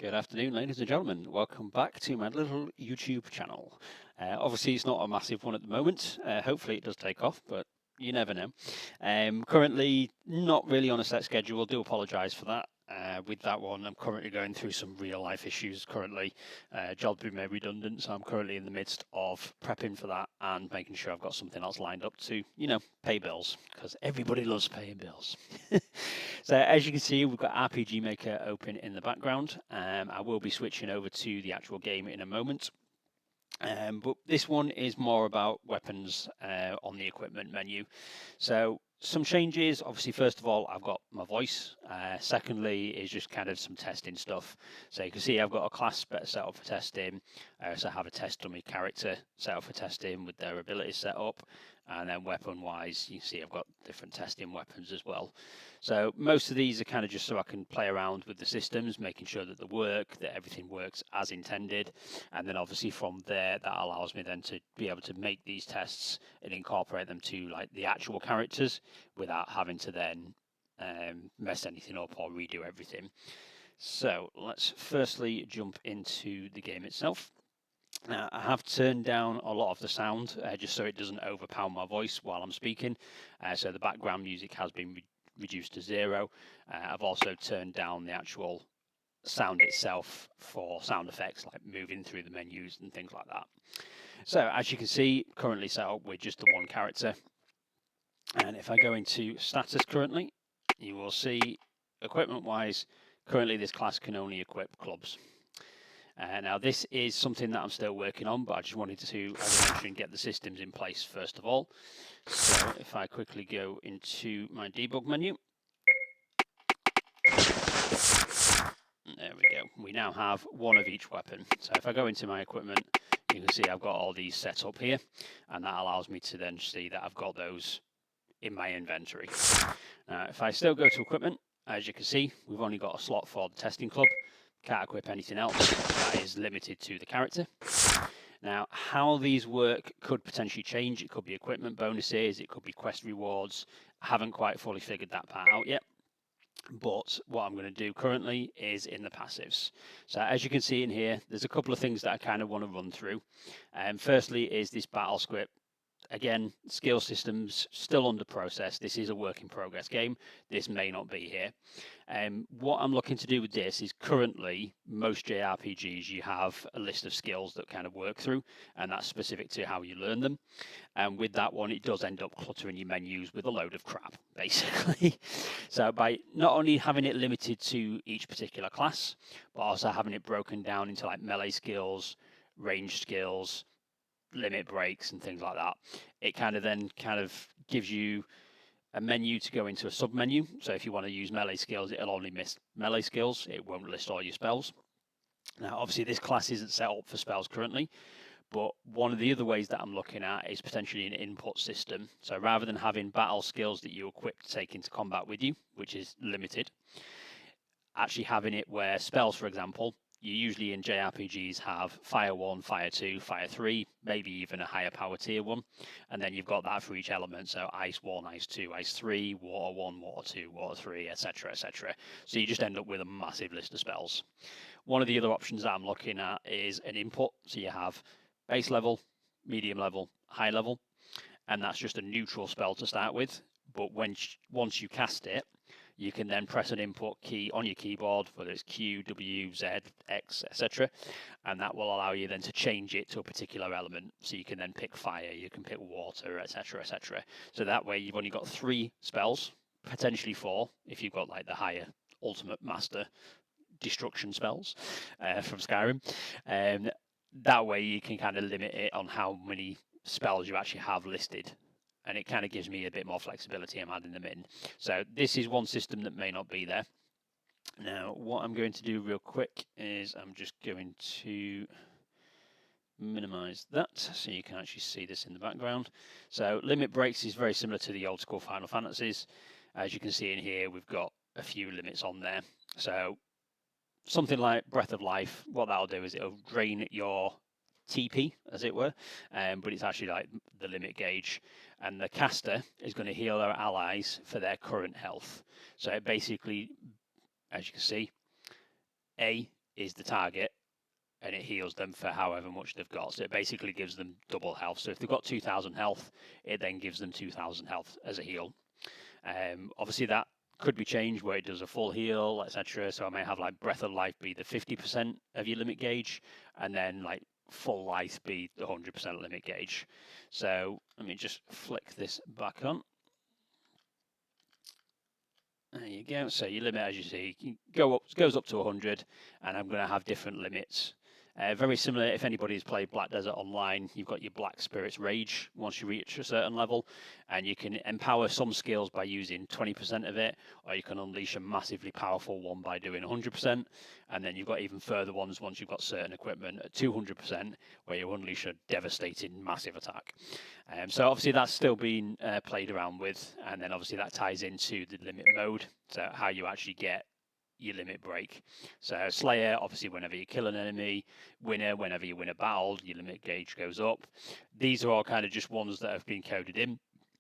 Good afternoon, ladies and gentlemen. Welcome back to my little YouTube channel. Obviously, it's not a massive one at the moment. Hopefully, it does take off, but you never know. Currently, not really on a set schedule. Do apologise for that. With that one, I'm currently going through some real life issues currently. Job's been made redundant, so I'm currently in the midst of prepping for that and making sure I've got something else lined up to, pay bills, because everybody loves paying bills. So as you can see, we've got RPG Maker open in the background. I will be switching over to the actual game in a moment. But this one is more about weapons on the equipment menu. So some changes, obviously, first of all, I've got my voice. Secondly, is just kind of some testing stuff. So you can see I've got a class set up for testing. So I have a test dummy character set up for testing with their abilities set up. And then weapon-wise, you can see I've got different testing weapons as well. So most of these are kind of just so I can play around with the systems, making sure that they work, that everything works as intended. And then obviously from there, that allows me then to be able to make these tests and incorporate them to like the actual characters without having to then mess anything up or redo everything. So let's firstly jump into the game itself. Now, I have turned down a lot of the sound just so it doesn't overpower my voice while I'm speaking. So the background music has been reduced to 0. I've also turned down the actual sound itself for sound effects like moving through the menus and things like that. So as you can see, currently set up with just the one character. And if I go into status currently, you will see equipment wise, currently this class can only equip clubs. Now this is something that I'm still working on, but I just wanted to, as I mentioned, get the systems in place first of all. So if I quickly go into my debug menu, there we go. We now have one of each weapon. So if I go into my equipment, you can see I've got all these set up here, and that allows me to then see that I've got those in my inventory. Now, if I still go to equipment, as you can see, we've only got a slot for the testing club. Can't equip anything else. That is limited to the character. Now, how these work could potentially change. It could be equipment bonuses. It could be quest rewards. I haven't quite fully figured that part out yet. But what I'm going to do currently is in the passives. So as you can see in here, there's a couple of things that I kind of want to run through. Firstly is this battle script. Again, skill systems still under process. This is a work in progress game. This may not be here. What I'm looking to do with this is currently most JRPGs you have a list of skills that kind of work through, and that's specific to how you learn them. And with that one, it does end up cluttering your menus with a load of crap, basically. So by not only having it limited to each particular class, but also having it broken down into like melee skills, range skills, limit breaks and things like that, it kind of gives you a menu to go into a sub menu. So if you want to use melee skills, it'll only list melee skills. It won't list all your spells. Now, obviously, this class isn't set up for spells currently, but one of the other ways that I'm looking at is potentially an input system. So rather than having battle skills that you equip to take into combat with you, which is limited, actually having it where spells, for example, you usually in JRPGs have Fire 1, Fire 2, Fire 3, maybe even a higher power tier 1. And then you've got that for each element. So Ice 1, Ice 2, Ice 3, Water 1, Water 2, Water 3, etc., etc. So you just end up with a massive list of spells. One of the other options that I'm looking at is an input. So you have base level, medium level, high level. And that's just a neutral spell to start with. But once you cast it, you can then press an input key on your keyboard, whether it's Q, W, Z, X, etc. And that will allow you then to change it to a particular element. So you can then pick fire, you can pick water, etc., etc. So that way you've only got 3 spells, potentially 4, if you've got like the higher ultimate master destruction spells from Skyrim. That way you can kind of limit it on how many spells you actually have listed. And it kind of gives me a bit more flexibility. I'm adding them in. So this is one system that may not be there. Now, what I'm going to do real quick is I'm just going to minimize that so you can actually see this in the background. So limit breaks is very similar to the old school Final Fantasies. As you can see in here, we've got a few limits on there. So something like Breath of Life, what that'll do is it'll drain your TP, as it were, but it's actually like the limit gauge. And the caster is going to heal their allies for their current health. So it basically, as you can see, A is the target, and it heals them for however much they've got. So it basically gives them double health. So if they've got 2,000 health, it then gives them 2,000 health as a heal. Obviously that could be changed where it does a full heal, etc. So I may have like Breath of Life be the 50% of your limit gauge, and then like full life be the 100% limit gauge. So let me just flick this back on. There you go. So your limit, as you see, goes up to 100, and I'm going to have different limits. Very similar, if anybody's played Black Desert Online, you've got your Black Spirit's Rage once you reach a certain level, and you can empower some skills by using 20% of it, or you can unleash a massively powerful one by doing 100%, and then you've got even further ones once you've got certain equipment at 200%, where you unleash a devastating massive attack. So obviously that's still being played around with, and then obviously that ties into the limit mode, so how you actually get your limit break. So Slayer, obviously whenever you kill an enemy. Winner, whenever you win a battle, your limit gauge goes up. These are all kind of just ones that have been coded in.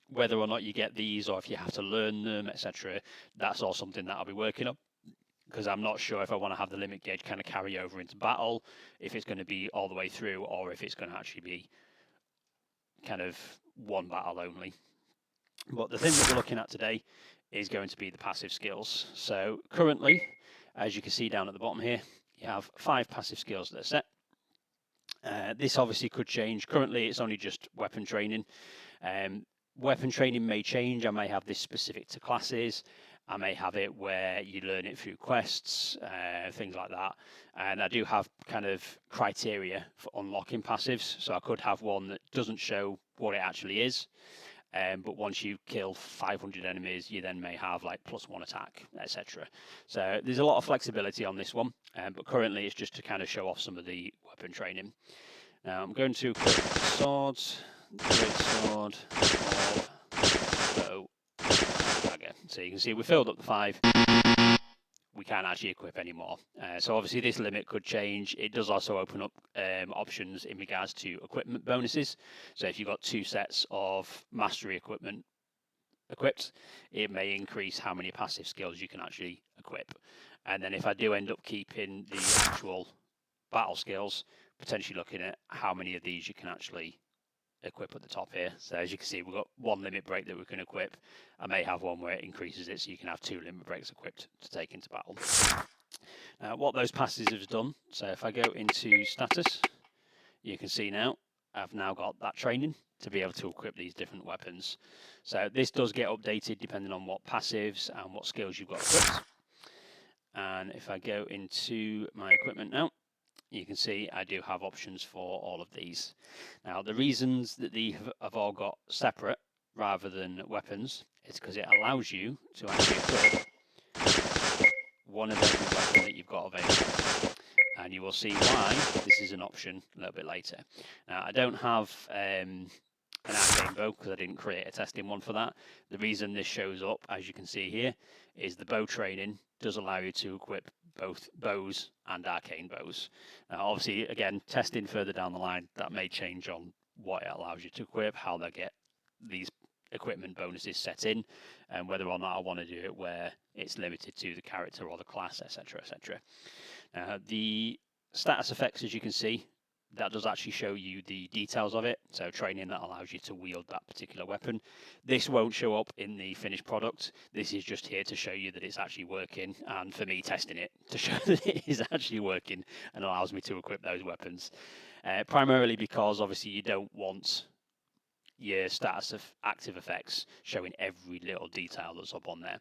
Whether or not you get these, or if you have to learn them, etc., that's all something that I'll be working on, because I'm not sure if I want to have the limit gauge kind of carry over into battle, if it's going to be all the way through, or if it's going to actually be kind of one battle only. But the thing that we're looking at today is going to be the passive skills. So currently, as you can see down at the bottom here, you have 5 passive skills that are set. This obviously could change. Currently, it's only just weapon training. Weapon training may change. I may have this specific to classes. I may have it where you learn it through quests, things like that. And I do have kind of criteria for unlocking passives. So I could have one that doesn't show what it actually is. But once you kill 500 enemies, you then may have like +1 attack, etc. So there's a lot of flexibility on this one, but currently it's just to kind of show off some of the weapon training. Now I'm going to equip swords, great sword, bow, dagger. So you can see we filled up the 5. We can't actually equip anymore. So obviously this limit could change. It does also open up options in regards to equipment bonuses. So if you've got 2 sets of mastery equipment equipped, it may increase how many passive skills you can actually equip. And then if I do end up keeping the actual battle skills, potentially looking at how many of these you can actually equip at the top here. So as you can see, we've got 1 limit break that we can equip. I may have one where it increases it, so you can have 2 limit breaks equipped to take into battle. What those passes have done, so if I go into status, you can see now I've now got that training to be able to equip these different weapons. So this does get updated depending on what passives and what skills you've got equipped. And if I go into my equipment now, you can see I do have options for all of these. Now, the reasons that these have all got separate rather than weapons is because it allows you to actually equip one of every weapon that you've got available. And you will see why this is an option a little bit later. Now, I don't have an arcane bow because I didn't create a testing one for that. The reason this shows up, as you can see here, is the bow training does allow you to equip both bows and arcane bows. Now, obviously, again, testing further down the line, that may change on what it allows you to equip, how they get these equipment bonuses set in, and whether or not I want to do it where it's limited to the character or the class, etc., etc. The status effects, as you can see, that does actually show you the details of it. So training that allows you to wield that particular weapon. This won't show up in the finished product. This is just here to show you that it's actually working, and for me testing it to show that it is actually working and allows me to equip those weapons. Primarily because obviously you don't want your status of active effects showing every little detail that's up on there.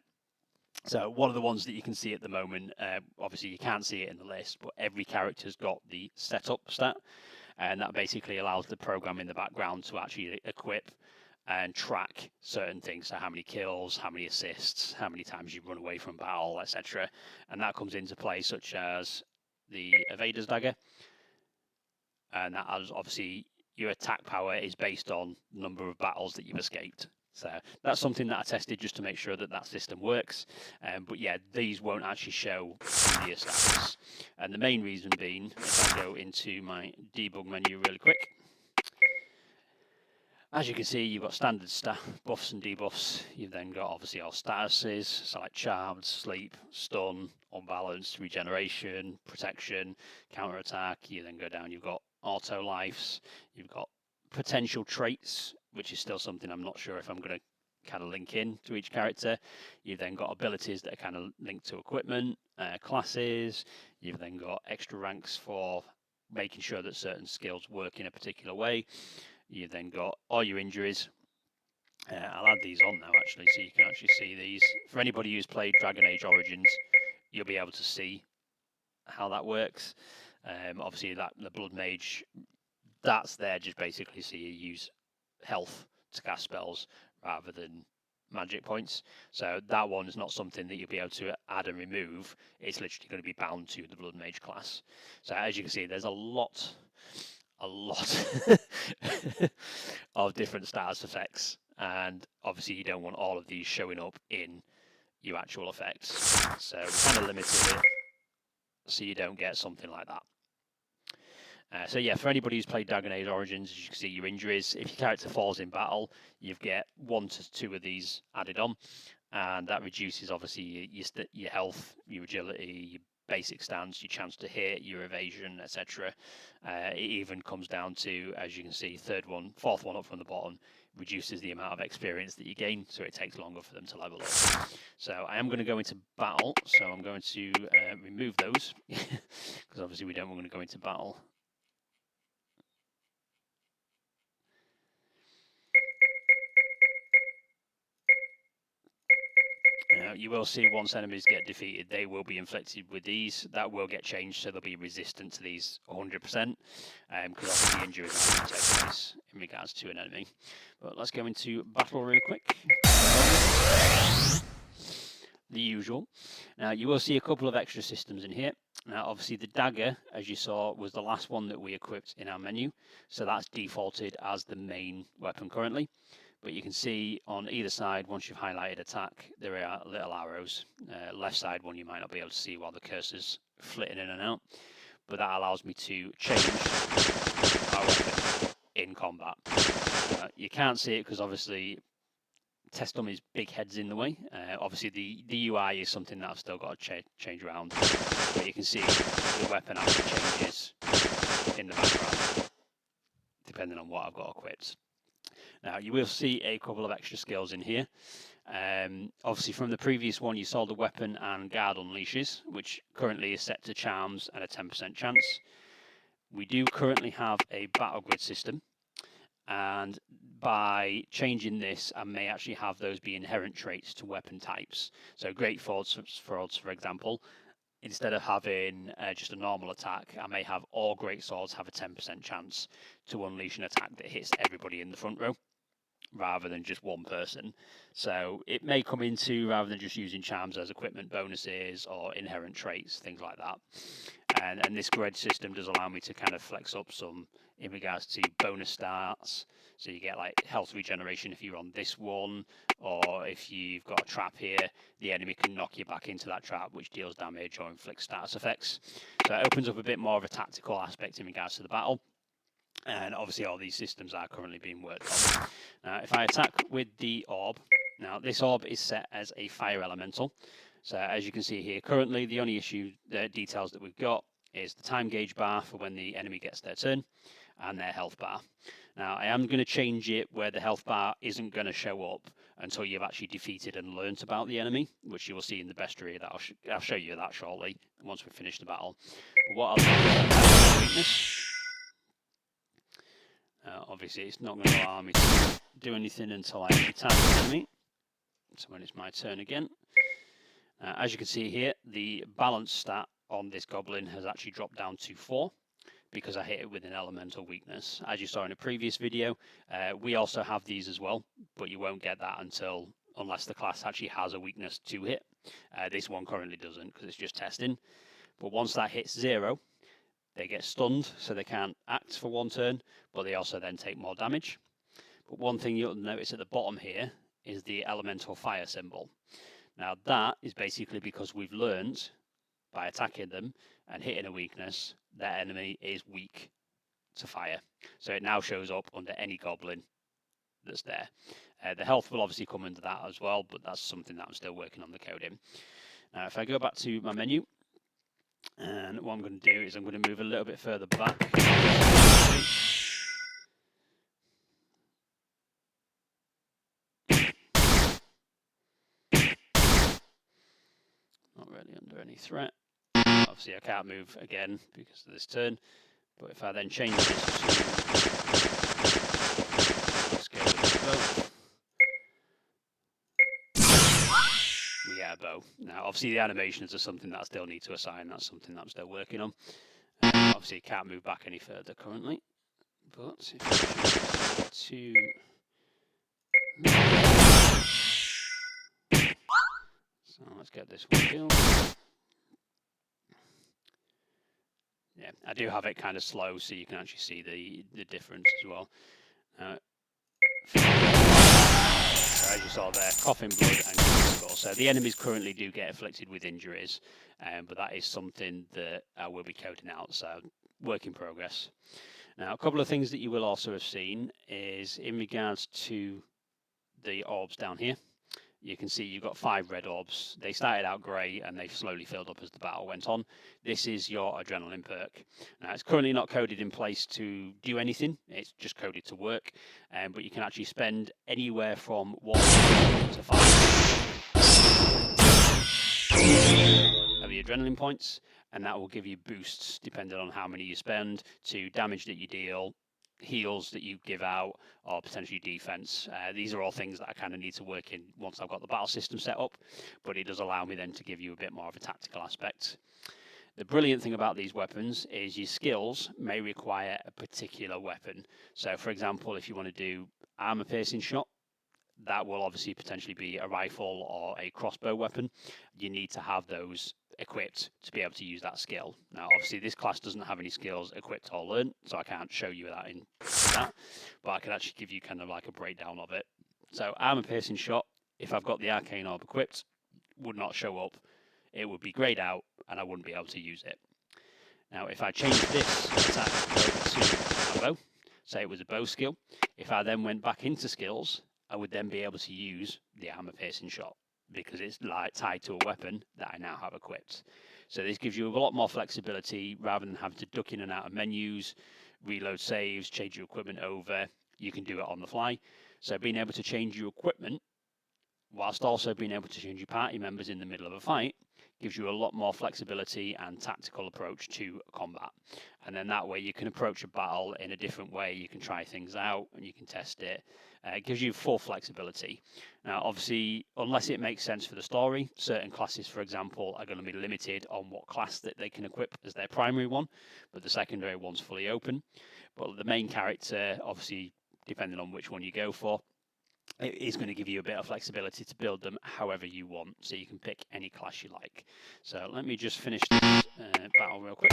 So one of the ones that you can see at the moment, obviously you can't see it in the list, but every character's got the setup stat, and that basically allows the program in the background to actually equip and track certain things. So how many kills, how many assists, how many times you run away from battle, etc. And that comes into play, such as the Evader's Dagger, and that has obviously your attack power is based on the number of battles that you've escaped. So that's something that I tested just to make sure that that system works. But yeah, these won't actually show in the status. And the main reason being, if I go into my debug menu really quick, as you can see, you've got standard buffs and debuffs. You've then got obviously all statuses, so like charmed, sleep, stun, unbalanced, regeneration, protection, counter-attack. You then go down, you've got auto lives, you've got potential traits, which is still something I'm not sure if I'm going to kind of link in to each character. You've then got abilities that are kind of linked to equipment, classes. You've then got extra ranks for making sure that certain skills work in a particular way. You've then got all your injuries. I'll add these on now actually, so you can actually see these. For anybody who's played Dragon Age Origins, you'll be able to see how that works. Obviously, that the Blood Mage, that's there just basically so you use health to cast spells rather than magic points. So that one is not something that you'll be able to add and remove. It's literally going to be bound to the Blood Mage class. So as you can see, there's a lot of different status effects, and obviously you don't want all of these showing up in your actual effects. So we kind of limited it so you don't get something like that. So yeah, for anybody who's played Dragon Age Origins, as you can see, your injuries, if your character falls in battle, you get 1 to 2 of these added on, and that reduces obviously your health, your agility, your basic stance, your chance to hit, your evasion, etc. It even comes down to, as you can see, fourth one up from the bottom, reduces the amount of experience that you gain, so it takes longer for them to level up. So I am going to go into battle, so I'm going to remove those, because obviously we don't want to go into battle. You will see once enemies get defeated, they will be inflicted with these. That will get changed, so they'll be resistant to these 100%, because obviously injuries are going to take place in regards to an enemy. But let's go into battle real quick. The usual. Now, you will see a couple of extra systems in here. Now, obviously, the dagger, as you saw, was the last one that we equipped in our menu, so that's defaulted as the main weapon currently. But you can see on either side, once you've highlighted attack, there are little arrows. Left side one you might not be able to see while the cursor's flitting in and out. But that allows me to change our weapon in combat. You can't see it because obviously test dummy's big head's in the way. Obviously the UI is something that I've still got to change around. But you can see the weapon actually changes in the background, depending on what I've got equipped. Now, you will see a couple of extra skills in here. Obviously, from the previous one, you saw the weapon and guard unleashes, which currently is set to charms and a 10% chance. We do currently have a battle grid system, and by changing this, I may actually have those be inherent traits to weapon types. So great swords, for example, instead of having just a normal attack, I may have all great swords have a 10% chance to unleash an attack that hits everybody in the front row, rather than just one person. So it may come into, rather than just using charms as equipment bonuses or inherent traits, things like that. And this grid system does allow me to kind of flex up some in regards to bonus stats. So you get like health regeneration if you're on this one, or if you've got a trap here, the enemy can knock you back into that trap, which deals damage or inflicts status effects. So it opens up a bit more of a tactical aspect in regards to the battle. And obviously all these systems are currently being worked on. Now, if I attack with the orb, now this orb is set as a fire elemental. So as you can see here, currently the only details that we've got is the time gauge bar for when the enemy gets their turn, and their health bar. Now, I am going to change it where the health bar isn't going to show up until you've actually defeated and learnt about the enemy, which you will see in the bestiary. I'll show you that shortly, once we finish the battle. But what I'll do is weakness. Obviously, it's not going to allow me to do anything until I attack the enemy. So when it's my turn again. As you can see here, the balance stat on this goblin has actually dropped down to 4 because I hit it with an elemental weakness. As you saw in a previous video, we also have these as well, but you won't get that unless the class actually has a weakness to hit. This one currently doesn't because it's just testing. But once that hits 0, they get stunned, so they can't act for 1 turn, but they also then take more damage. But one thing you'll notice at the bottom here is the elemental fire symbol. Now that is basically because we've learned by attacking them and hitting a weakness, that enemy is weak to fire. So it now shows up under any goblin that's there. The health will obviously come under that as well, but that's something that I'm still working on the coding. Now, if I go back to my menu, and what I'm going to do is I'm going to move a little bit further back. Not really under any threat. Obviously, I can't move again because of this turn. But if I then change this to scale with the bow, we get a bow. Now, obviously, the animations are something that I still need to assign. That's something that I'm still working on. Obviously, it can't move back any further currently. But if I choose to... So let's get this one killed. Yeah, I do have it kind of slow, so you can actually see the difference as well. So as you saw there, coughing blood and critical. So the enemies currently do get afflicted with injuries, but that is something that I will be coding out, so work in progress. Now, a couple of things that you will also have seen is in regards to the orbs down here. You can see you've got 5 red orbs. They started out grey and they've slowly filled up as the battle went on. This is your adrenaline perk. Now, it's currently not coded in place to do anything. It's just coded to work. But you can actually spend anywhere from 1 to 5 of the adrenaline points, and that will give you boosts depending on how many you spend to damage that you deal, heals that you give out, or potentially defense. These are all things that I kind of need to work in once I've got the battle system set up, but it does allow me then to give you a bit more of a tactical aspect. The brilliant thing about these weapons is your skills may require a particular weapon. So for example, if you want to do armor piercing shot, that will obviously potentially be a rifle or a crossbow weapon. You need to have those equipped to be able to use that skill. Now, obviously, this class doesn't have any skills equipped or learned, so I can't show you that in that, but I can actually give you kind of like a breakdown of it. So, armor piercing shot, if I've got the arcane orb equipped, would not show up. It would be grayed out, and I wouldn't be able to use it. Now, if I change this attack over to a bow, say it was a bow skill, if I then went back into skills, I would then be able to use the armor piercing shot because it's like tied to a weapon that I now have equipped. So this gives you a lot more flexibility rather than having to duck in and out of menus, reload saves, change your equipment over. You can do it on the fly. So being able to change your equipment whilst also being able to change your party members in the middle of a fight gives you a lot more flexibility and tactical approach to combat. And then that way you can approach a battle in a different way. You can try things out and you can test it. It gives you full flexibility. Now, obviously, unless it makes sense for the story, certain classes, for example, are going to be limited on what class that they can equip as their primary one, but the secondary one's fully open. But the main character, obviously, depending on which one you go for, it is going to give you a bit of flexibility to build them however you want, so you can pick any class you like. So let me just finish this battle real quick.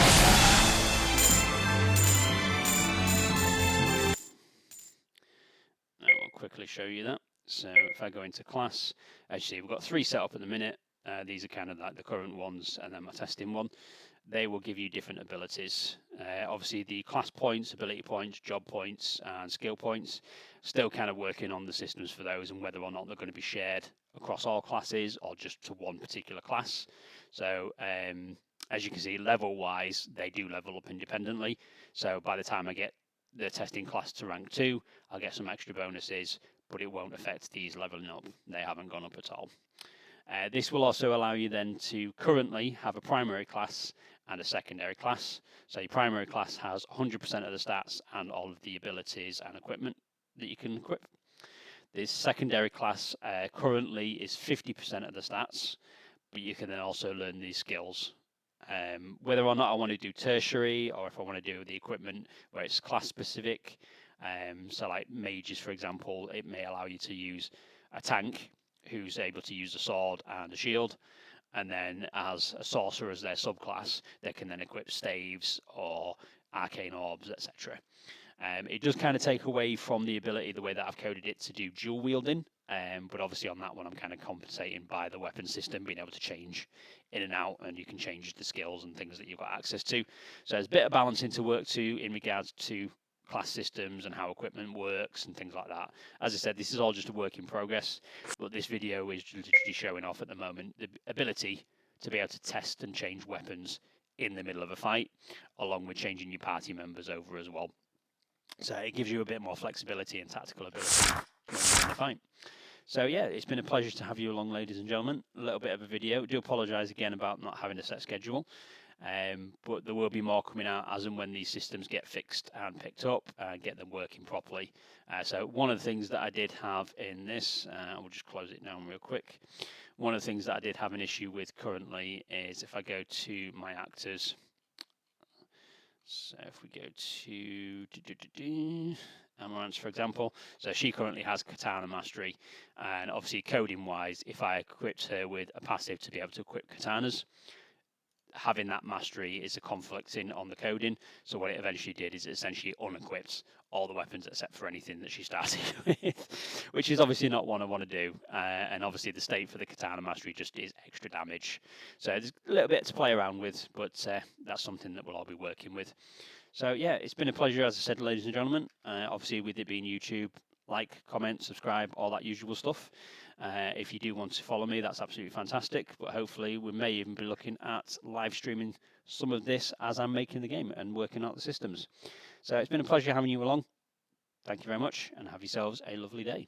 I'll quickly show you that. So if I go into class, as you see, we've got 3 set up at the minute. These are kind of like the current ones, and then my testing one. They will give you different abilities. Obviously, the class points, ability points, job points, and skill points. Still kind of working on the systems for those and whether or not they're going to be shared across all classes or just to one particular class. So as you can see, level-wise, they do level up independently. So by the time I get the testing class to rank 2, I'll get some extra bonuses, but it won't affect these leveling up. They haven't gone up at all. This will also allow you then to currently have a primary class and a secondary class. So your primary class has 100% of the stats and all of the abilities and equipment that you can equip. This secondary class currently is 50% of the stats, but you can then also learn these skills. Whether or not I want to do tertiary or if I want to do the equipment where it's class specific, so like mages, for example, it may allow you to use a tank who's able to use a sword and a shield, and then as a sorcerer as their subclass, they can then equip staves or arcane orbs, etc. It does kind of take away from the ability, the way that I've coded it, to do dual wielding, but obviously on that one I'm kind of compensating by the weapon system being able to change in and out, and you can change the skills and things that you've got access to. So there's a bit of balancing to work to in regards to class systems and how equipment works and things like that. As I said, this is all just a work in progress, but this video is literally showing off at the moment the ability to be able to test and change weapons in the middle of a fight, along with changing your party members over as well. So it gives you a bit more flexibility and tactical ability when you're in the fight. So yeah, it's been a pleasure to have you along, ladies and gentlemen. A little bit of a video. I do apologise again about not having a set schedule, but there will be more coming out as and when these systems get fixed and picked up and get them working properly. So one of the things that I did have in this, we'll just close it down real quick. One of the things that I did have an issue with currently is if I go to my actors. So if we go to Amaranth, for example, so she currently has Katana Mastery, and obviously coding wise, if I equipped her with a passive to be able to equip Katanas, having that mastery is a conflicting on the coding. So what it eventually did is it essentially unequipped all the weapons except for anything that she started with, which is obviously not what I want to do. And obviously the state for the Katana Mastery just is extra damage. So there's a little bit to play around with, but that's something that we'll all be working with. So yeah, it's been a pleasure, as I said, ladies and gentlemen. Obviously with it being YouTube, like, comment, subscribe, all that usual stuff. If you do want to follow me, that's absolutely fantastic. But hopefully we may even be looking at live streaming some of this as I'm making the game and working out the systems. So it's been a pleasure having you along. Thank you very much and have yourselves a lovely day.